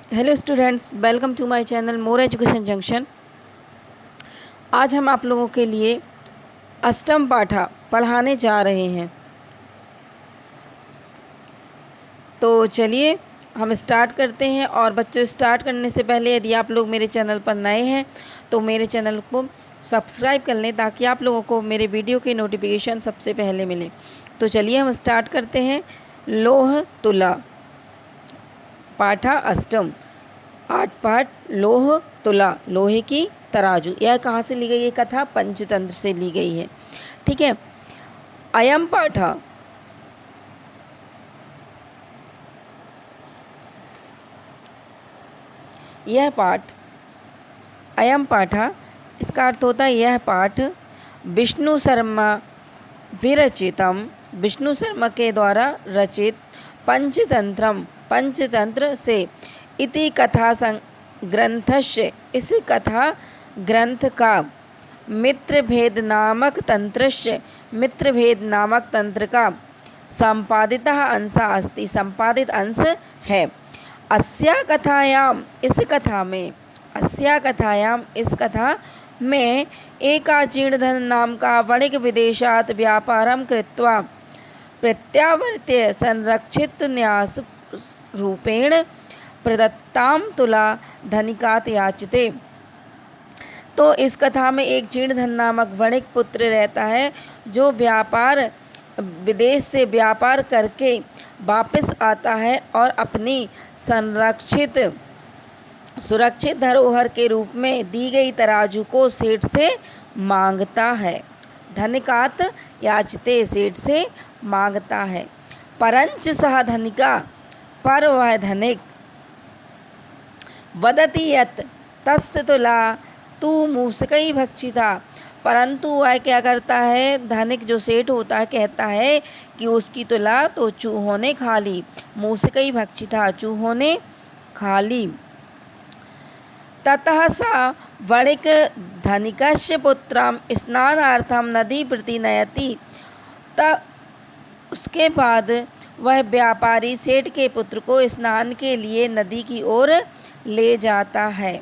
Hello students, welcome to my channel more education junction. आज हम आप लोगों के लिए अष्टम पाठा पढ़ाने जा रहे हैं। तो चलिए हम स्टार्ट करते हैं। और बच्चों, स्टार्ट करने से पहले यदि आप लोग मेरे चैनल पर नए हैं तो मेरे चैनल को सब्सक्राइब कर लें ताकि आप लोगों को मेरे वीडियो के नोटिफिकेशन सबसे पहले मिले। तो चलिए हम स्टार्ट करते हैं। लोह तुला पाठा अष्टम, 8 पाठ। लोह तुला, लोहे की तराजू। यह कहाँ से ली गई? ये कथा पंचतंत्र से ली गई है। ठीक है। अयम पाठा, यह पाठ, अयम पाठा, इसका अर्थ होता है यह पाठ विष्णु शर्मा विरचितम, विष्णु शर्मा के द्वारा रचित पंचतंत्रम, पंचतंत्र से इति कथा ग्रंथस्य, इस कथा ग्रंथ का मित्रभेद नामक तंत्रस्य, मित्रभेद नामक तंत्र का संपादितः अंशः अस्ति, संपादित अंश है। अस्या कथायाम, इस कथा में, अस्या कथायाम, इस कथा में एका जीर्णधन नाम का वणिक विदेशात व्यापारम कृत्वा प्रत्यावर्त्य संरक्षित न्यास रूपेण प्रदत्ताम तुला धनिकात याचते। तो इस कथा में एक जीर्णधन नामक वणिक पुत्र रहता है जो विदेश से व्यापार करके वापस आता है और अपनी संरक्षित सुरक्षित धरोहर के रूप में दी गई तराजू को सेठ से मांगता है। धनिकात याचते, सेठ से मांगता है। परंच सह धनिका, पर वह धनिक, वदति यत् तस्य तुला तू मूसकई भक्षिता, परंतु वह क्या करता है, धनिक जो सेठ होता है कहता है कि उसकी तुला तो चूहों ने खा ली। मूसकई भक्षिता, चूहों ने खा ली। ततः सा वणिक धनिकस्य पुत्रम स्नानार्थम नदी प्रति नयति, उसके बाद वह व्यापारी सेठ के पुत्र को स्नान के लिए नदी की ओर ले जाता है।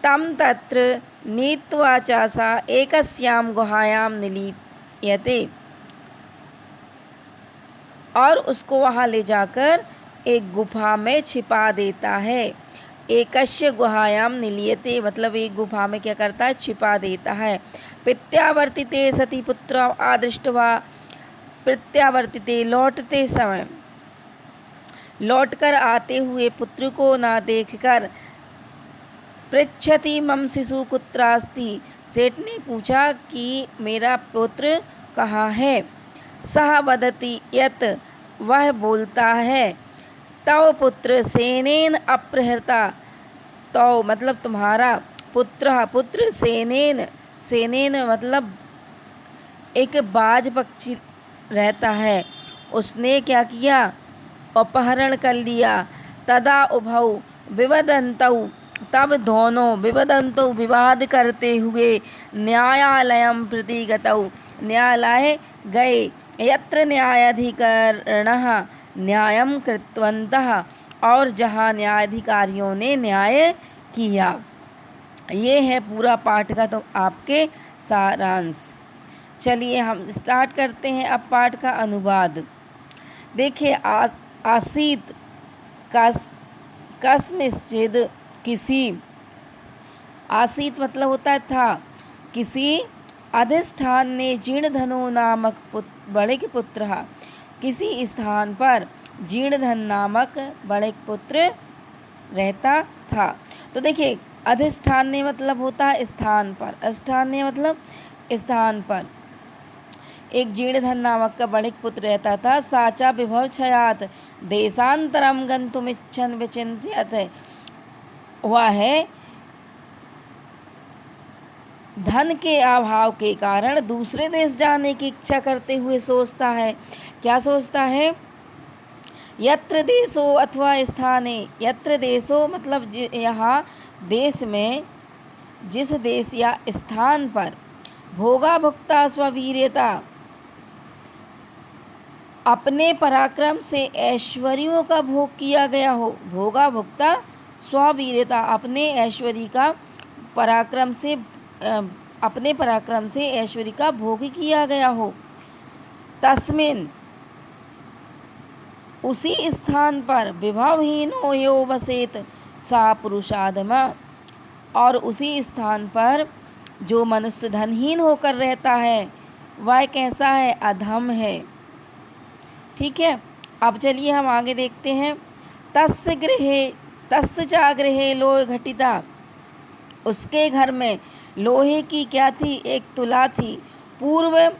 तम तत्र नीत्वा च सा एकस्याम गुहायाम निलीयते, और उसको वहाँ ले जाकर एक गुफा में छिपा देता है। एकस्य गुहायाम निलीयते मतलब एक गुफा में क्या करता है, छिपा देता है। प्रत्यावर्तिते सती पुत्र आदृष्टवा, प्रत्यावर्तिते लौटते समय, लौटकर आते हुए पुत्र को ना देखकर, पृच्छति मम शिशु कुत्रास्ति, सेठ ने पूछा कि मेरा पुत्र कहाँ है। सह वदति यत्, वह बोलता है, तव पुत्र सेनेन अपहृता, तव मतलब तुम्हारा, पुत्र, पुत्र सेनेन, सेनेन मतलब एक बाज पक्षी रहता है, उसने क्या किया, अपहरण कर लिया। तदा उभौ विवदन्तौ, तब दोनों, विवदन्तौ विवाद करते हुए, न्यायालयं प्रति गतौ, न्यायालय गए। यत्र न्यायाधिकरणः न्यायं कृतवन्तः, और जहाँ न्यायाधिकारियों ने न्याय किया। ये है पूरा पाठ का तो आपके सारांश। चलिए हम स्टार्ट करते हैं अब पाठ का अनुवाद। देखिए, आसीत कस्मिंश्चिद, किसी, आसीत मतलब होता है था, किसी अधिष्ठान ने जीर्णधनो नामक वणिक पुत्र, किसी स्थान पर जीर्णधन नामक वणिक पुत्र रहता था। तो देखिए, अधिष्ठान ने मतलब होता है स्थान पर, स्थान ने मतलब स्थान पर। एक जीर्णधन नामक का वणिक पुत्र रहता था। साचा विभव क्षयात देशांतरम गंतुमिच्छन विचिंत्यत, हुआ है धन के अभाव के कारण दूसरे देश जाने की इच्छा करते हुए सोचता है। क्या सोचता है? यत्र देशो अथवा स्थाने, यत्र देशो मतलब यहाँ देश में, जिस देश या स्थान पर, भोगा भुक्ता स्ववीर्यता, अपने पराक्रम से ऐश्वर्यों का भोग किया गया हो। भोगा भुक्ता स्ववीरता अपने ऐश्वर्य का पराक्रम से अपने पराक्रम से ऐश्वर्य का भोग किया गया हो। तस्मिन् उसी स्थान पर विभवहीनो यो वसेत सा पुरुषाधमा, और उसी स्थान पर जो मनुष्य धनहीन होकर रहता है वह कैसा है? अधम है। ठीक है, अब चलिए हम आगे देखते हैं। तस्य चा गृहे लोह घटिता, उसके घर में लोहे की क्या थी? एक तुला थी। पूर्व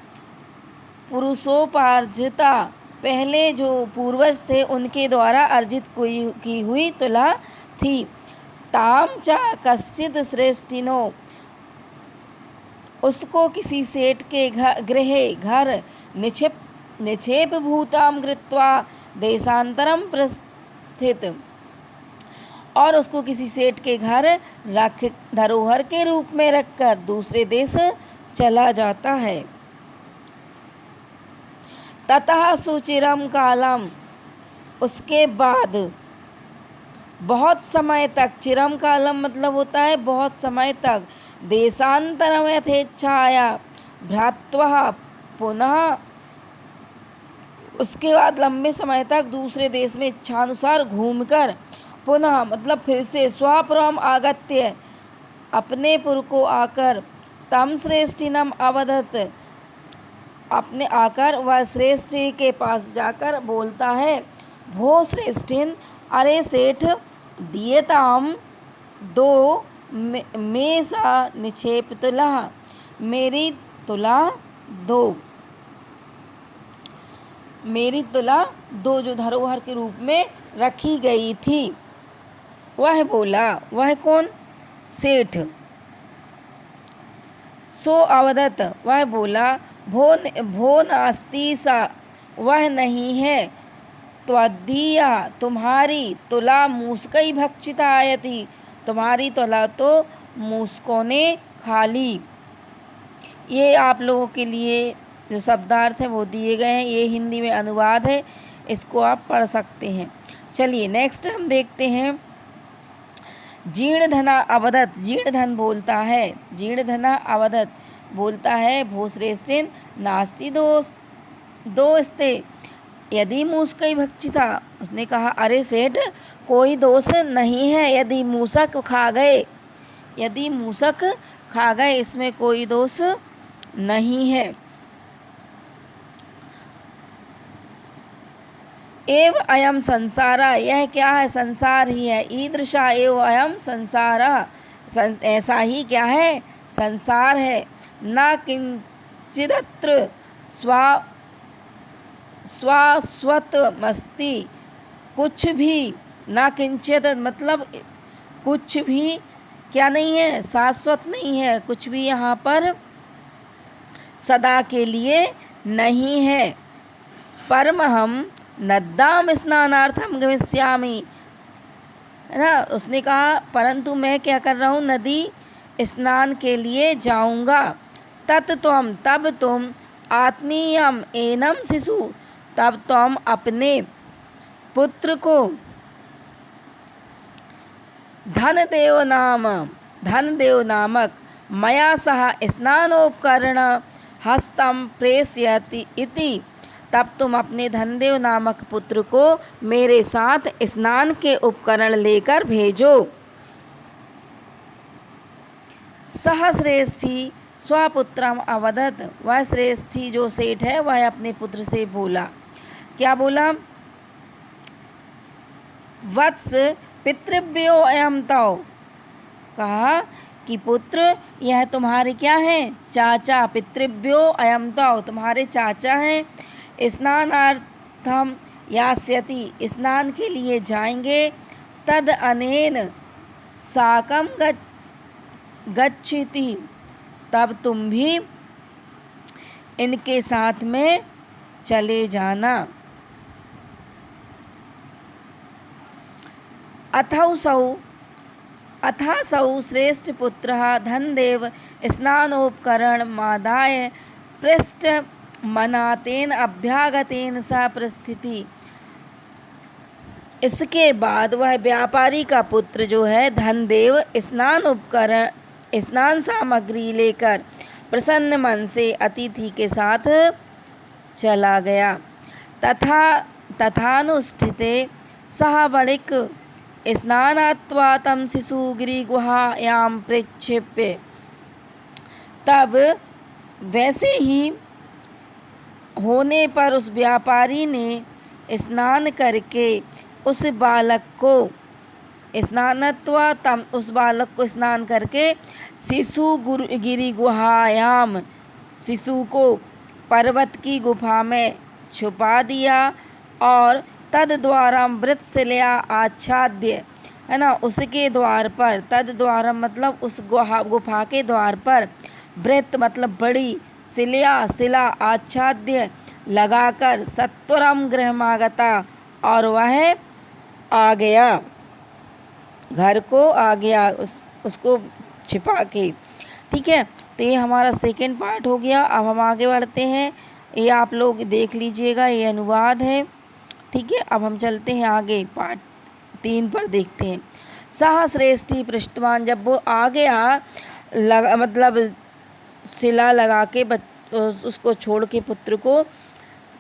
पुरुषोपार्जिता, पहले जो पूर्वज थे उनके द्वारा अर्जित की हुई तुला थी। ताम चा कश्चिद श्रेष्ठिनो, उसको किसी सेठ के घर निक्षेप भूताम कृत्वा देशांतरम प्रस्थित, और उसको किसी सेठ के घर रख धरोहर के रूप में रखकर दूसरे देश चला जाता है। ततः सुचिरम कालम, उसके बाद बहुत समय तक, चिरम कालम मतलब होता है बहुत समय तक, देशांतरम यथेच्छाया भ्रात्वा, पुनः उसके बाद लंबे समय तक दूसरे देश में इच्छानुसार घूमकर, पुनः मतलब फिर से, स्वपुरम आगत्य, अपने पुर को आकर, तम श्रेष्ठिनम अवदत, अपने आकर वह श्रेष्ठ के पास जाकर बोलता है, भो श्रेष्ठिन, अरे सेठ, दियताम दो में सा निक्षेप तुला, मेरी तुला दो, मेरी तुला दो जो धरोहर के रूप में रखी गई थी। वह बोला, वह कौन? सेठ। सो अवदत, वह बोला, भो नास्ति सा, वह नहीं है, त्वदीया, तुम्हारी, तुला मूसकई भक्षिता आयति, तुम्हारी तुला तो मूसकों ने खा ली। ये आप लोगों के लिए जो शब्दार्थ है वो दिए गए हैं, ये हिंदी में अनुवाद है, इसको आप पढ़ सकते हैं। चलिए नेक्स्ट हम देखते हैं। जीर्ण धना अवदत, जीर्ण धन बोलता है, जीर्ण धना अवदत बोलता है, भो श्रेष्ठिन नास्ति दोस्ते यदि मूसकई भक्षिता, उसने कहा, अरे सेठ, कोई दोष नहीं है यदि मूसक खा गए, यदि मूसक खा गए, इसमें कोई दोष नहीं है। एव अयम संसारा, यह क्या है? संसार ही है। ईदृशा एव अयम संसारा, ऐसा ही क्या है? संसार है। न किंचिदत्र स्वास्वतमस्ति, कुछ भी, न किंचित मतलब कुछ भी क्या नहीं है? शाश्वत नहीं है, कुछ भी यहाँ पर सदा के लिए नहीं है। परमहम नद्दाम स्नानार्थम गमिष्यामि, है ना, उसने कहा, परंतु मैं क्या कर रहा हूँ? नदी स्नान के लिए जाऊँगा। तत्त्वम, तब तुम, आत्मीयम एनम शिशु, तब तुम अपने पुत्र को, धनदेव नामक मया सह स्नानोपकरण हस्तम प्रेषयति इति, तब तुम अपने धनदेव नामक पुत्र को मेरे साथ स्नान के उपकरण लेकर भेजो। सह श्रेष्ठी स्वपुत्रम अवदत, वह श्रेष्ठी जो सेठ है वह अपने पुत्र से बोला, क्या बोला? वत्स पितृभ्यो अयम तौ, कहा कि पुत्र, यह तुम्हारे क्या है? चाचा। पितृभ्यो अयम तौ, तुम्हारे चाचा हैं। स्नानार्थम यास्यति, स्नान के लिए जाएंगे। तद अनेन साकम गच्छति, तब तुम भी इनके साथ में चले जाना। अथा सौ श्रेष्ठ पुत्रः धनदेव स्नानोपकरण मादाय पृष्ठ मनातेन अभ्यागतेन सा प्रस्थिति, इसके बाद वह व्यापारी का पुत्र जो है धनदेव स्नान सामग्री लेकर प्रसन्न मन से अतिथि के साथ चला गया। तथानुष्ठिते सह वणिक स्नानात्वा तम शिशु गिरिगुहायां प्रक्षिप्य। तब वैसे ही होने पर उस व्यापारी ने स्नान करके उस बालक को उस बालक को स्नान करके शिशु गिरि गुहायाम शिशु को पर्वत की गुफा में छुपा दिया और तद द्वारा मृतशिलया आच्छाद्य, है ना, उसके द्वार पर, तद द्वारा मतलब उस गुफा के द्वार पर, वृत्त मतलब बड़ी, शिला आच्छाद्य लगाकर सत्वरम गृहमागता, और वह आ गया, घर को आ गया उसको छिपा के। ठीक है, तो ये हमारा सेकंड पार्ट हो गया। अब हम आगे बढ़ते हैं, ये आप लोग देख लीजिएगा, ये अनुवाद है। ठीक है, अब हम चलते हैं आगे, पार्ट 3 पर देखते हैं। सहश्रेष्ठी पृष्ठवान, जब वो आ गया मतलब शिला लगा के उसको छोड़ के पुत्र को,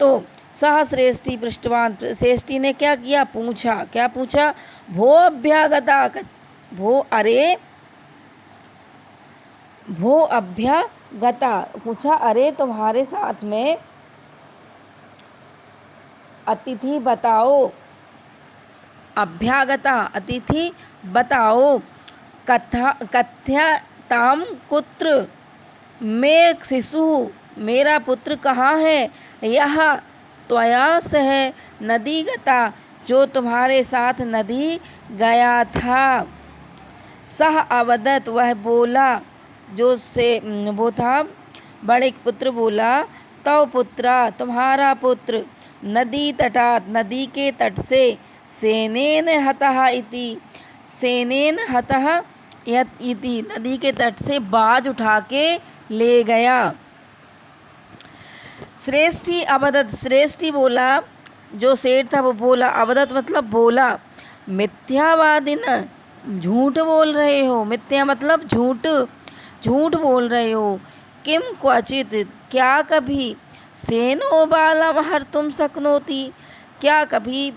तो सहश्रेष्ठी पृष्ठवान, श्रेष्ठी ने क्या किया, क्या पूछा, भो अभ्यागता, भो अभ्यागता, पूछा अरे तुम्हारे साथ में अतिथि बताओ, अभ्यागता अतिथि बताओ, कथ्यताम कुत्र, मैं शिशु, मेरा पुत्र कहाँ है, यह त्वया सह नदी गता, जो तुम्हारे साथ नदी गया था। सह अवदत, वह बोला, जो से वो था बड़े पुत्र बोला, तव पुत्रा, तुम्हारा पुत्र, नदी तटात, नदी के तट से, सेनेन हतः इति, सेनेन हतः इति, नदी के तट से बाज उठा के ले गया। श्रेष्ठी अवदत, श्रेष्ठी बोला, जो सेठ था वो बोला, अवदत मतलब बोला, मिथ्यावादिन, झूठ बोल रहे हो, मिथ्या मतलब झूठ, झूठ बोल रहे हो, किम क्वचित, क्या कभी, सेनो बालम हर्तुम शक्नोति, क्या कभी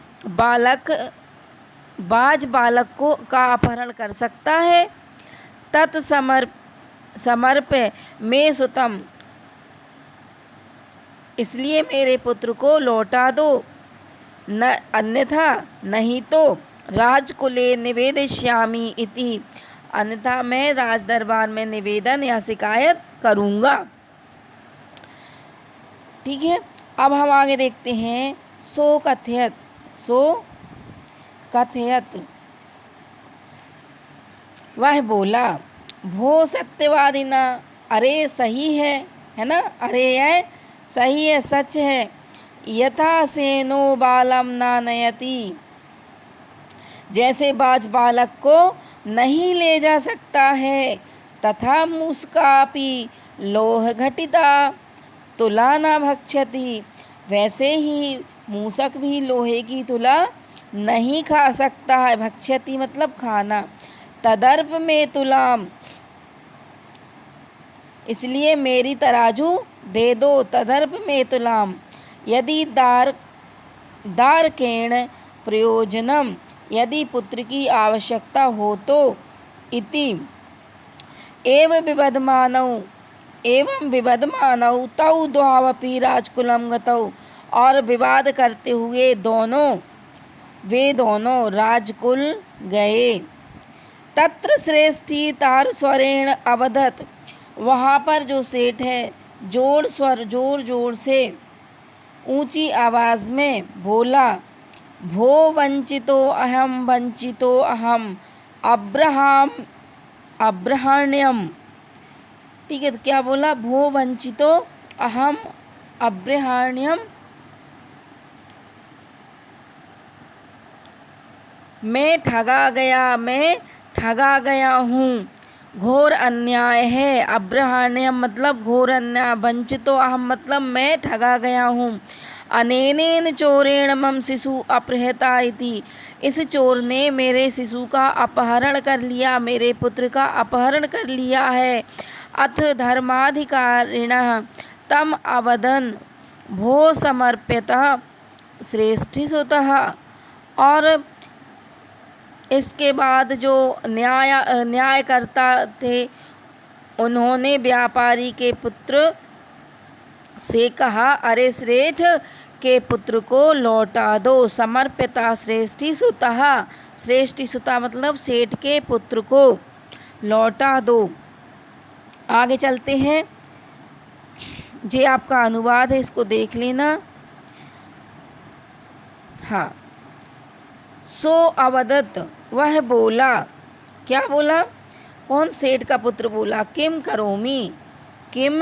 बाज बालक को का अपहरण कर सकता है, समर्प्य में सुतम, इसलिए मेरे पुत्र को लौटा दो, न अन्यथा नहीं तो राजकुले निवेदयिष्यामि इति, अन्यथा मैं राज दरबार में निवेदन या शिकायत करूँगा। ठीक है, अब हम आगे देखते हैं। सो कथयत, वह बोला, भो सत्यवादिना, अरे सही है ना, अरे यह सही है, सच है, यथा सेनो बालम नानयति, जैसे बाज बालक को नहीं ले जा सकता है, तथा मूषकापि लोह घटिता तुला न भक्षति, वैसे ही मूषक भी लोहे की तुला नहीं खा सकता है, भक्षति मतलब खाना, तदर्प में तुलाम, इसलिए मेरी तराजू दे दो, तदर्प में तुलाम, यदि दारकेण प्रयोजनम, यदि पुत्र की आवश्यकता हो तो, इति एवं विबधमानौ तौ द्वावपि राजकुलम गतौ, और विवाद करते हुए वे दोनों राजकुल गए। तत्र श्रेष्ठी तार स्वरेण अवदत, वहाँ पर जो सेठ है जोर से ऊंची आवाज़ में बोला, भो वंचितो अहम अब्रहण्यम। ठीक है, तो क्या बोला, भो वंचितो अहम अब्रहण्यम, मैं ठगा गया हूँ, घोर अन्याय है, अब्रहण्यम मतलब घोर अन्याय, वंचितो अहम मतलब मैं ठगा गया हूँ, अनेनेन चोरेण मम शिशु अपहृता इति, इस चोर ने मेरे शिशु का अपहरण कर लिया, मेरे पुत्र का अपहरण कर लिया है। अथ धर्माधिकारिणः तम अवदन् भो समर्प्यतः श्रेष्ठीसुतः, और इसके बाद जो न्यायकर्ता थे उन्होंने व्यापारी के पुत्र से कहा, अरे श्रेष्ठ के पुत्र को लौटा दो। समर्पिता श्रेष्ठी सुता, श्रेष्ठी सुता मतलब सेठ के पुत्र को लौटा दो। आगे चलते हैं, ये आपका अनुवाद है, इसको देख लेना। हाँ, सो अवदत वह बोला, क्या बोला? कौन? सेठ का पुत्र बोला, किम करोमी, किम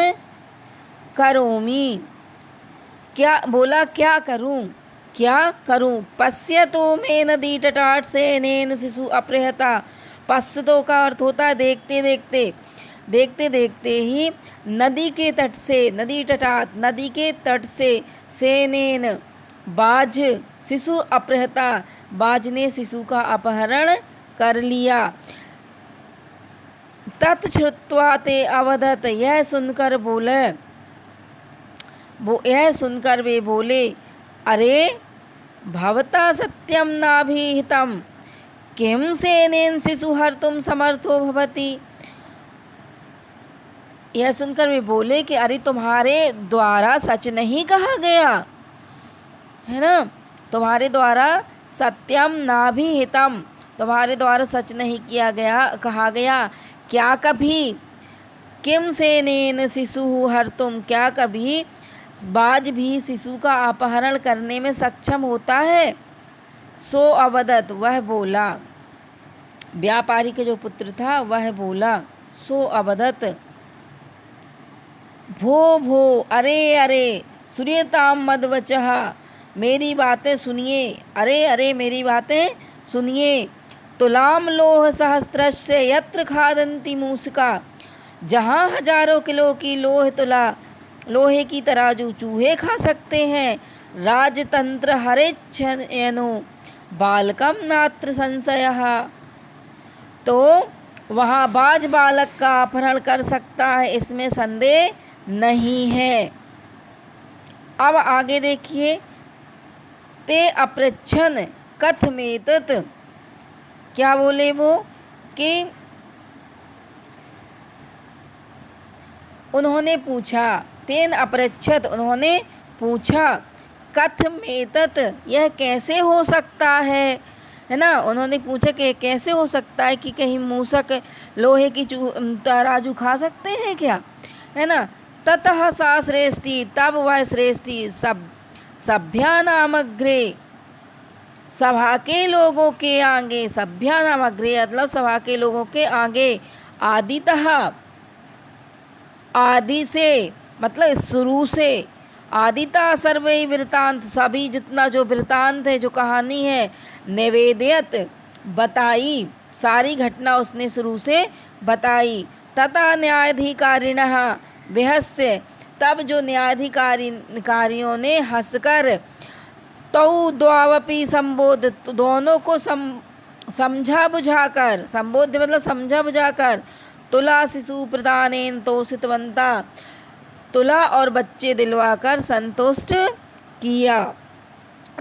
करोमी, क्या बोला? क्या करूं, क्या करूं? पश्यतो मे नदी तटाट से नेन शिशु अपहृता। पश्यतो का अर्थ होता है देखते देखते, देखते देखते ही नदी के तट से, नदी तटात नदी के तट से, सेनेन बाज शिशु अपहृता, बाज ने शिशु का अपहरण कर लिया। तत्श्रुत्वा ते अवदत, यह सुनकर बोले, यह सुनकर वे बोले, अरे भवता सत्यम नाभिहितम किम सेनेन शिशु हर्तुम समर्थो भवति। यह सुनकर वे बोले कि अरे तुम्हारे द्वारा सच नहीं कहा गया है ना, तुम्हारे द्वारा सत्यम नाभिहितम, तुम्हारे द्वारा सच नहीं किया गया, कहा गया। क्या कभी किम सेनेन शिशु हर्तुम, क्या कभी बाज भी शिशु का अपहरण करने में सक्षम होता है? सो अवदत वह बोला, व्यापारी के जो पुत्र था वह बोला, सो अवदत भो भो, अरे अरे, सूर्यताम मदवचः, मेरी बातें सुनिए, अरे अरे मेरी बातें सुनिए। तुलाम लोह सहस्त्रस्य यत्र खादन्ति मूषका, जहाँ हजारों किलो की लोह तुला, लोहे की तराजू चूहे खा सकते हैं। राजतंत्र हरेच्छयनो बालकम नात्र संशयः, तो वहाँ बाज बालक का अपहरण कर सकता है, इसमें संदेह नहीं है। अब आगे देखिए, ते अपृच्छन कथमेतत्, क्या बोले वो कि उन्होंने पूछा, तेन अपृच्छत उन्होंने पूछा, कथमेतत् यह कैसे हो सकता है ना, उन्होंने पूछा कि कैसे हो सकता है कि कहीं मूषक लोहे की तराजू खा सकते हैं क्या, है ना। ततः सा श्रेष्ठी, तब वह श्रेष्ठी सभ्यानामग्रे, सभा के लोगों के आगे, सभ्यानामग्रे मतलब सभा के लोगों के आगे, आदितः आदि से मतलब शुरू से, आदिता सर्वे वृतांत सभी जितना जो वृतांत है, जो कहानी है, निवेदयत बताई, सारी घटना उसने शुरू से बताई। तथा न्यायाधिकारिणः विहस्य, तब जो न्यायाधिकारियों ने हंसकर, तौ द्वावपि संबोधित, दोनों को समझा बुझाकर, संबोध्य मतलब समझा बुझाकर, तुला शिशु प्रदानेन तोषितवंता, तुला और बच्चे दिलवाकर संतुष्ट किया।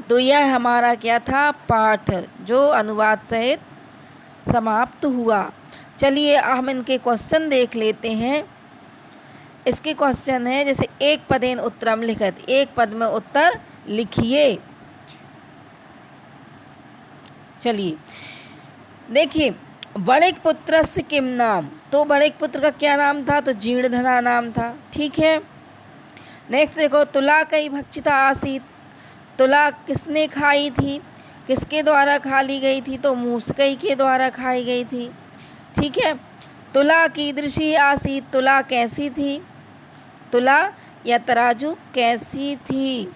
तो यह हमारा क्या था, पाठ जो अनुवाद सहित समाप्त हुआ। चलिए हम इनके क्वेश्चन देख लेते हैं। इसके क्वेश्चन है जैसे एक पदेन उत्तरम लिखत, एक पद में उत्तर लिखिए। चलिए देखिए, बड़े पुत्रस्य किम नाम, तो बड़े पुत्र का क्या नाम था, तो जीर्णधना नाम था, ठीक है। नेक्स्ट देखो, तुला कई भक्षिता आसीत, तुला किसने खाई थी, किसके द्वारा खा ली गई थी, तो मूसकई के द्वारा खाई गई थी, ठीक है। तुला कीदृशी आसीत, तुला कैसी थी, तुला या तराजू कैसी थी,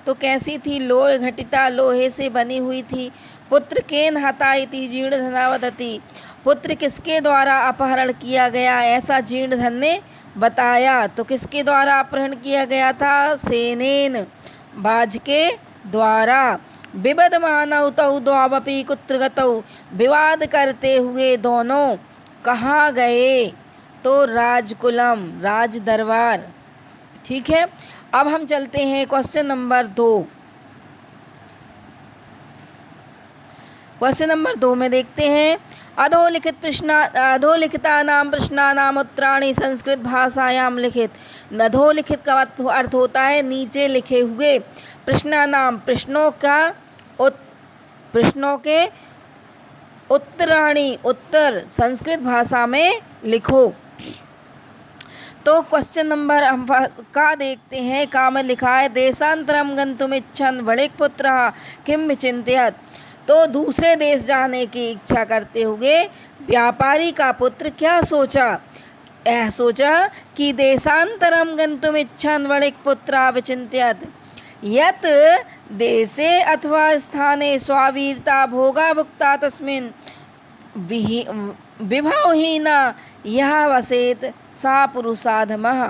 तो कैसी थी, लोह घटिता लोहे से बनी हुई थी। पुत्र केन हताई थी जीर्ण धनावदती, पुत्र किसके द्वारा अपहरण किया गया, ऐसा जीर्ण धन ने बताया। तो किसके द्वारा अपहरण किया गया था? सेनेन, बाज के द्वारा। विवदमानौ तौ द्वावपि कुत्र गतौ, विवाद करते हुए दोनों कहाँ गए? तो राजकुलम, राज दरबार। ठीक है, अब हम चलते हैं क्वेश्चन नंबर 2। क्वेश्चन नंबर 2 में देखते हैं, अधोलिखितानां प्रश्नानां उत्तराणि संस्कृत भाषायां लिखित। अधोलिखित का अर्थ होता है नीचे लिखे हुए, प्रश्नानां प्रश्नों के उत्तराणि उत्तर संस्कृत भाषा में लिखो। तो क्वेश्चन नंबर हम का देखते हैं। का में लिखा है, देशांतरम गंतुमिच्छन् वणिक्पुत्रः किम विचिन्तयत्। तो दूसरे देश जाने की इच्छा करते हुए व्यापारी का पुत्र क्या सोचा? यह सोचा कि देशांतरम गंतुमिच्छन् वणिक्पुत्रः विचिन्तयत् यत् देशे अथवा स्थाने स्वावीरता भोगा भुक्ता तस्मिन् विभवहीना यह वसेत सा पुरुषाधमः।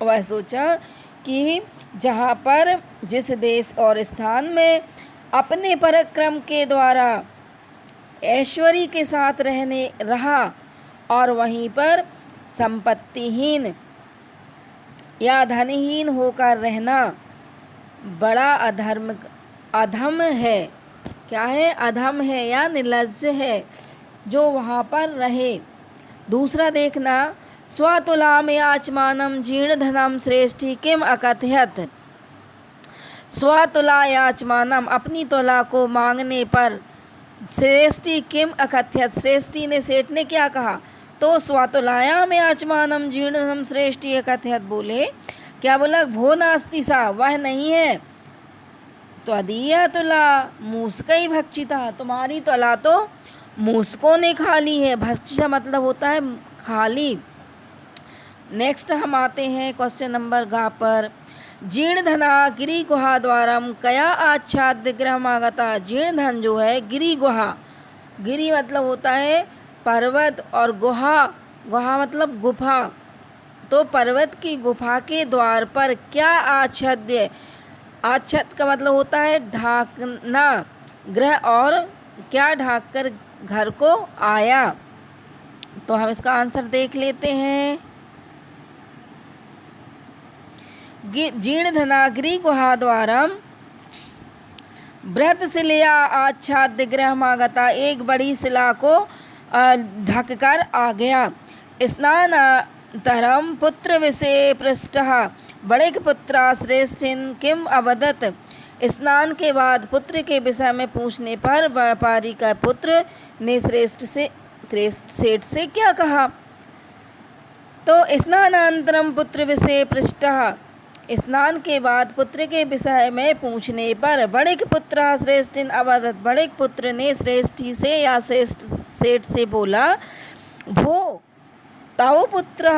वह सोचा कि जहाँ पर जिस देश और स्थान में अपने पराक्रम के द्वारा ऐश्वर्य के साथ रहा और वहीं पर संपत्तिहीन या धनहीन होकर रहना बड़ा अधम है। क्या है? अधम है या निर्लज्ज है जो वहाँ पर रहे। दूसरा देखना, स्वतुलाम याचमानम जीर्ण धनम श्रेष्ठी किम अकथयत। स्वतुला याचमानम, अपनी तुला को मांगने पर श्रेष्ठी किम अकथयत, श्रेष्ठी ने सेठ ने क्या कहा? तो स्वतुलायाम याचमानम जीर्ण धनम श्रेष्ठी अकथयत, बोले क्या बोला? भो नास्ति सा, वह नहीं है। तो अदीया तुला मूसकई भक्षिता, तुम्हारी तुला तो मूसकों ने खा ली है। भक्षिता मतलब होता है खाली। नेक्स्ट हम आते हैं क्वेश्चन नंबर गा पर। जीर्ण धना गिरी गुहा द्वारम कया आच्छाद्य गृहमागता। जीर्ण धन जो है गिरी गुहा, गिरी मतलब होता है पर्वत और गुहा मतलब गुफा। तो पर्वत की गुफा के द्वार पर क्या आच्छाद्य, आच्छाद का मतलब होता है ढाकना, ग्रह और क्या ढाक कर घर को आया। तो हम इसका आंसर देख लेते हैं। जीर्ण धनागिरी गुहा द्वारम बृहत शिलया आच्छाद्य गृहमागता, एक बड़ी शिला को ढककर आ गया। स्नानानन्तरं पुत्र विषये पृष्टः वणिक पुत्रा श्रेष्ठिन किम अवदत। स्नान के बाद पुत्र के विषय में पूछने पर व्यापारी का पुत्र ने श्रेष्ठ सेठ से क्या कहा? तो स्नानानन्तरं पुत्र विषये पृष्टः, स्नान के बाद पुत्र के विषय में पूछने पर वणिक पुत्र श्रेष्ठिन अवदत, वणिक पुत्र ने श्रेष्ठी से या श्रेष्ठ सेठ से बोला, भो तव पुत्र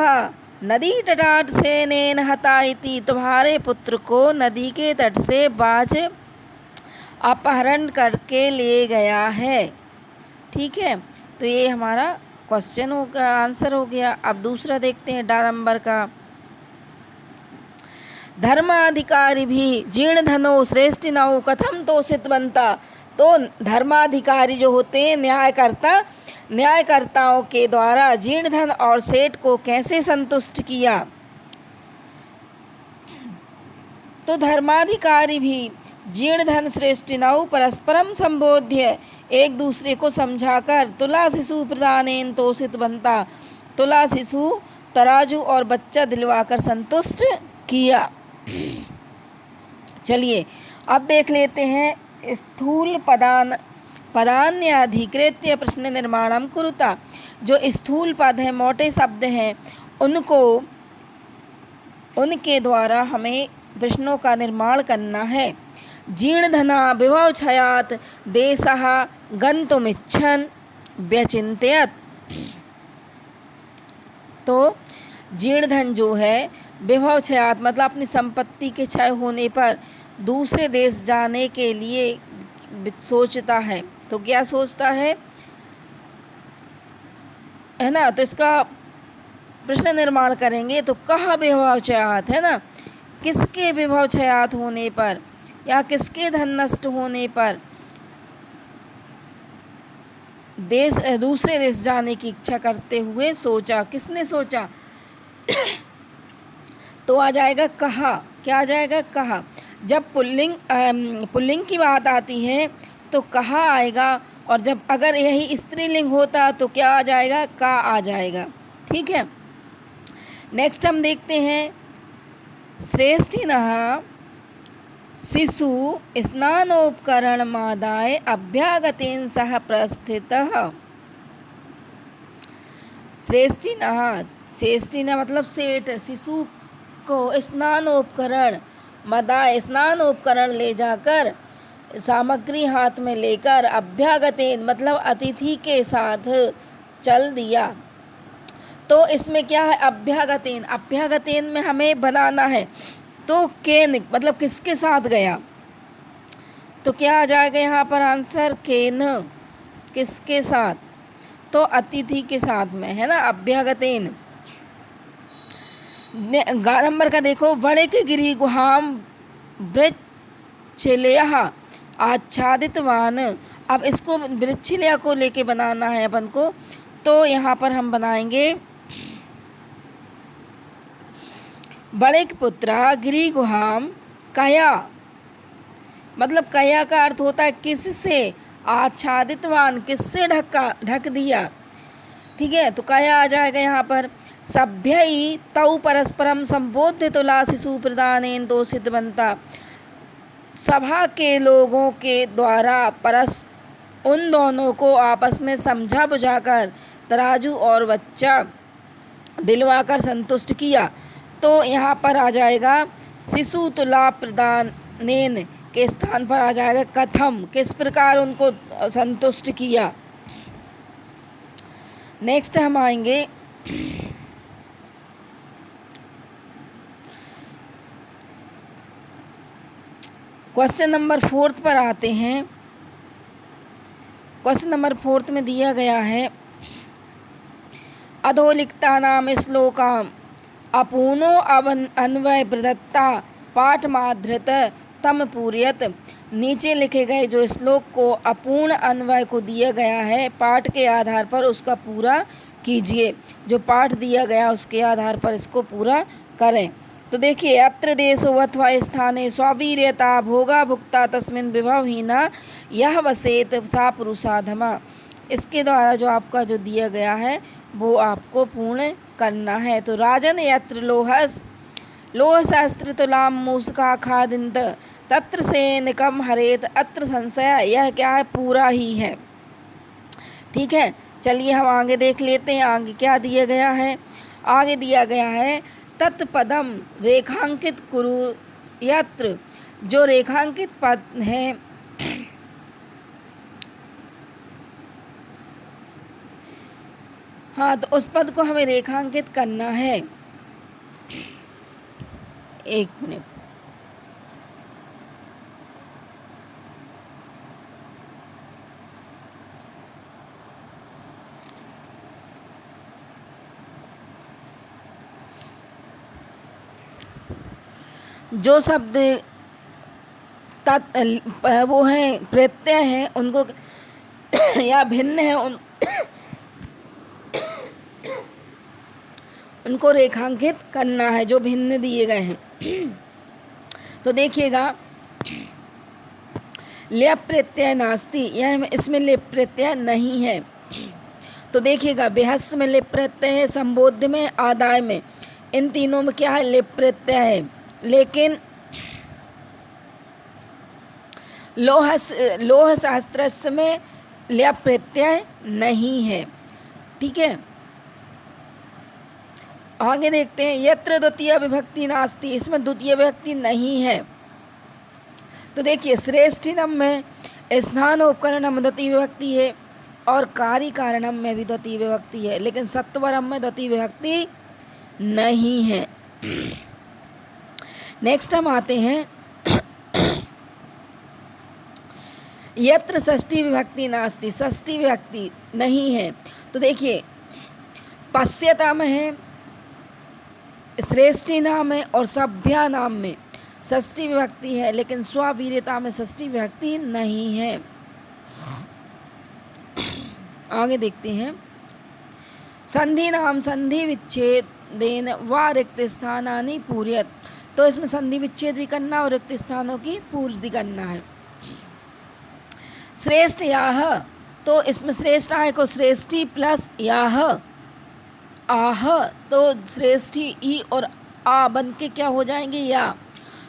नदी तटाट से नेन हता इति, तुम्हारे पुत्र को नदी के तट से बाज अपहरण करके ले गया है। ठीक है, तो ये हमारा क्वेश्चन होगा, आंसर हो गया। अब दूसरा देखते हैं डा नंबर का। धर्माधिकारी भी जीर्ण धनो श्रेष्ठिनौ कथम तोषित बनता। तो धर्माधिकारी जो होते हैं न्यायकर्ताओं के द्वारा जीर्ण धन और सेठ को कैसे संतुष्ट किया? तो धर्माधिकारी भी जीर्ण धन श्रेष्ठिनौ परस्परम संबोध्य, एक दूसरे को समझाकर तुला शिशु प्रदानेन तोषित बनता, तुला शिशु तराजू और बच्चा दिलवाकर संतुष्ट किया। चलिए अब देख लेते हैं स्थूल पदान्याधिकृत्य प्रश्न निर्माणम कुरुता। जो स्थूल पद हैं, मोटे शब्द हैं, उनके द्वारा हमें प्रश्नों का निर्माण करना है। जीर्ण धना विभव क्षयात देशः गन्तुमिच्छन् व्यचिन्तयत्। तो जीर्ण धन जो है विभव क्षयात मतलब अपनी संपत्ति के क्षय होने पर दूसरे देश जाने के लिए सोचता है। तो क्या सोचता है ना? तो इसका प्रश्न निर्माण करेंगे तो कह विभव क्षयात, है ना, किसके विभव क्षयात होने पर या किसके धन नष्ट होने पर देश दूसरे देश जाने की इच्छा करते हुए सोचा, किसने सोचा, तो आ जाएगा कहा। क्या आ जाएगा, कहा। जब पुल्लिंग की बात आती है तो कहा आएगा, और जब अगर यही स्त्रीलिंग होता तो क्या आ जाएगा, का आ जाएगा। ठीक है, नेक्स्ट हम देखते हैं श्रेष्ठिनः शिशु स्नानोपकरणमादाय अभ्यागतेन सह प्रस्थितः। श्रेष्ठिनः मतलब सेठ, शिशु को स्नानोपकरण मदाय स्नानोपकरण ले जाकर सामग्री हाथ में लेकर अभ्यागतेन मतलब अतिथि के साथ चल दिया। तो इसमें क्या है, अभ्यागतेन, अभ्यागतेन में हमें बनाना है, तो केन मतलब किसके साथ गया, तो क्या आ जाएगा यहाँ पर आंसर, केन, किसके साथ, तो अतिथि के साथ में, है ना, अभ्यागतेन। नंबर का देखो, वणिक गिरी गुहाम वृक्षिलयः आच्छादितवान। अब इसको वृक्षिलया को लेके बनाना है अपन को, तो यहाँ पर हम बनाएंगे वणिक पुत्र गिरी गुहाम कया, मतलब कया का अर्थ होता है किससे, आच्छादितवान किससे ढक दिया। ठीक है, तो कया आ जाएगा यहाँ पर। सभ्यई तौ परस्परम संबोध्य तुला शिशु प्रदानेन दोषित बनता। सभा के लोगों के द्वारा उन दोनों को आपस में समझा बुझाकर तराजू और बच्चा दिलवाकर संतुष्ट किया। तो यहाँ पर आ जाएगा शिशु तुला प्रदानेन के स्थान पर आ जाएगा कथम, किस प्रकार उनको संतुष्ट किया। नेक्स्ट हम आएंगे क्वेश्चन नंबर 4 पर आते हैं। क्वेश्चन नंबर 4 में दिया गया है अधोलिखिता नाम श्लोकाम अपूर्णो अन्वय प्रदत्ता पाठ माधृत तम पूर्यत। नीचे लिखे गए जो श्लोक को अपूर्ण अन्वय को दिया गया है, पाठ के आधार पर उसका पूरा कीजिए। जो पाठ दिया गया उसके आधार पर इसको पूरा करें। तो देखिए, अत्र देशो अथवा स्थाने स्वावीर्यता भोगा भुक्ता तस्मिन् विभवहीना यह वसेत सा पुरुषाधमा। इसके द्वारा जो आपका जो दिया गया है वो आपको पूर्ण करना है। तो राजन यत्र लोह शास्त्र तुलाम मूसका खादिंत तत्र से निकम हरेत अत्र संशय। यह क्या है, पूरा ही है। ठीक है, चलिए हम आगे देख लेते हैं आगे क्या दिया गया है। आगे दिया गया है तत्पदम रेखांकित कुरु यत्र, जो रेखांकित पद है हाँ, तो उस पद को हमें रेखांकित करना है। एक मिनट, जो शब्द वो हैं प्रत्यय हैं उनको या भिन्न है उनको रेखांकित करना है, जो भिन्न दिए गए हैं। तो देखिएगा, लेप प्रत्यय नास्ति, यह इसमें लेप प्रत्यय नहीं है। तो देखिएगा, बेहस में लेप प्रत्यय है, संबोध्य में, आदाय में, इन तीनों में क्या है, लेप प्रत्यय है। लेकिन लोह शास्त्र में लेप प्रत्यय नहीं है। ठीक है, आगे देखते हैं। यत्र द्वितीय विभक्ति नास्ति, इसमें द्वितीय विभक्ति नहीं है। तो देखिए, श्रेष्ठिनम में स्नानोपकरणम द्वितीय विभक्ति है और कार्य कारणम में भी द्वितीय विभक्ति है, लेकिन सत्वरम में द्वितीय विभक्ति नहीं है। नेक्स्ट हम आते हैं यत्र षष्ठी विभक्ति नास्ति, षष्ठी विभक्ति नहीं है। तो देखिए, पश्यता में है, श्रेष्ठी नाम में और सभ्या नाम में षष्ठी विभक्ति है, लेकिन स्वावीर्यता में षष्ठी विभक्ति नहीं है। आगे देखते हैं। संधि नाम संधि विच्छेदेन व रिक्त स्थानानि पूर्यत। तो इसमें संधि विच्छेद भी करना और रिक्त स्थानों की पूर्ति करना है। श्रेष्ठ याह, तो इसमें श्रेष्ठ आय को श्रेष्ठी प्लस याह आह, तो श्रेष्ठी ई और आ बन के क्या हो जाएंगे या।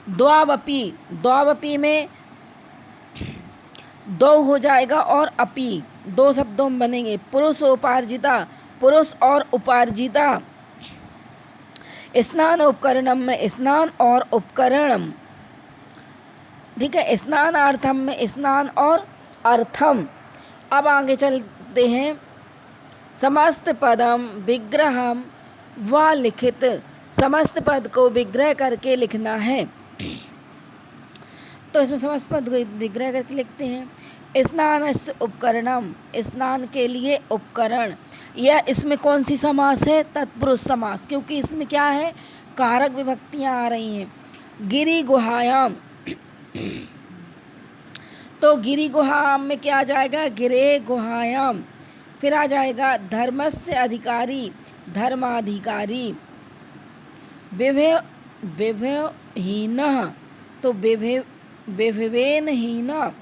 द्वावपी, द्वावपी में दो हो जाएगा और अपी दो शब्दों में बनेंगे। पुरुष उपार्जिता, पुरुष और उपार्जिता। स्नान उपकरणम में स्नान और उपकरणम, ठीक है। स्नानार्थम में स्नान और अर्थम। अब आगे चलते हैं। समस्त पदम विग्रहम व लिखित, समस्त पद को विग्रह करके लिखना है। तो इसमें समस्त पद को विग्रह करके लिखते हैं। स्नानस्य उपकरणम, स्नान के लिए उपकरण। यह इसमें कौन सी समास है? तत्पुरुष समास, क्योंकि इसमें क्या है, कारक विभक्तियां आ रही हैं। गिरि गुहायाम, तो गिरि गुहायाम में क्या आ जाएगा? गिरे गुहायाम। फिर आ जाएगा धर्मस्य अधिकारी, धर्माधिकारी। विभवहीनः, तो विभवेनहीना,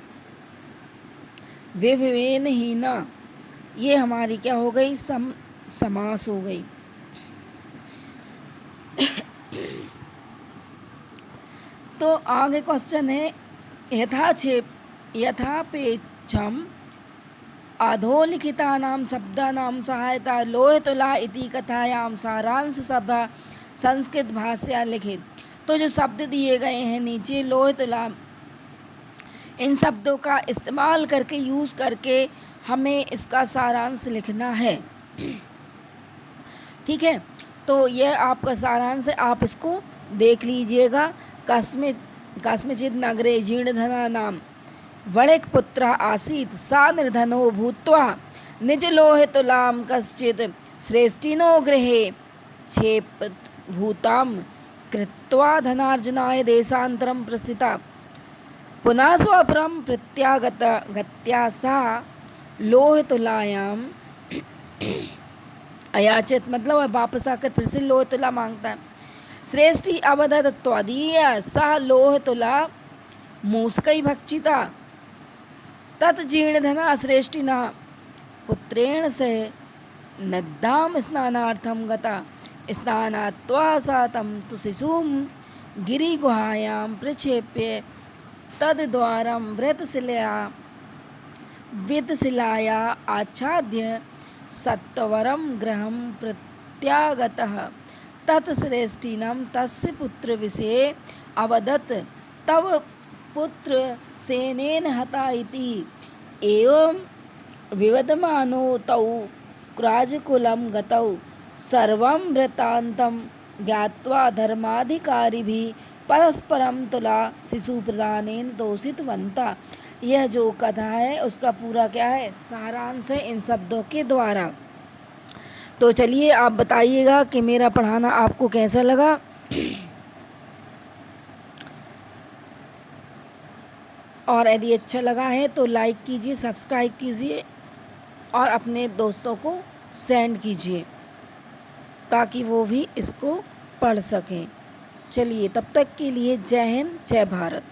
विभवेनहीना, ये हमारी क्या हो गई? समास हो गई। तो आगे क्वेश्चन है यथापेक्षम अधोलिखितानां शब्दानां सहायता लोहतुला इति कथायां सारांश सभा संस्कृत भाषा लिखित। तो जो शब्द दिए गए हैं नीचे लोहतुला, इन शब्दों का इस्तेमाल करके यूज़ करके हमें इसका सारांश लिखना है, ठीक है। तो यह आपका सारांश है, आप इसको देख लीजिएगा। कस्मिंश्चित् नगरे जीर्णधना नाम वणिक् पुत्रः आसीत्, सा निर्धनो भूत्वा निजलोहितुलां कश्चित् श्रेष्ठिनो गृहे क्षेपभूतां कृत्वा धनार्जनाय देशान्तरं प्रस्थिता। पुनः स्वपुरं प्रत्यागत्या सा लोहितुलायाम् अयाचित, मतलब वापस आकर फिर से लोहितुला मांगता है। श्रेष्ठी अवदत् त्वदीय सा लोहितुला मूषकै भक्षिता, तत् जीर्णधना श्रेष्ठिना पुत्रेण सह नद्यां स्नानार्थं गता। स्नानात्वा सा तं तु शिशुं गिरिगुहायां प्रक्षेप्य तद्द्वारं वित्तशिलाया आच्छाद्य सत्वरं गृहं प्रत्यागतः। तत् श्रेष्ठिनं तस्य पुत्रविषये अवदत्, तव पुत्र सेनेन हता इति। एवं विवदमानो तौ राजकुलं गतौ सर्वं वृत्तान्तं ज्ञात्वा धर्माधिकारिभिः परस्परं तुला शिशुप्रदानेन तोषितवन्तः। यह जो कथा है उसका पूरा क्या है? सारांश है इन शब्दों के द्वारा। तो चलिए आप बताइएगा कि मेरा पढ़ाना आपको कैसा लगा। और यदि अच्छा लगा है तो लाइक कीजिए, सब्सक्राइब कीजिए और अपने दोस्तों को सेंड कीजिए ताकि वो भी इसको पढ़ सकें। चलिए तब तक के लिए जय हिंद, जय भारत।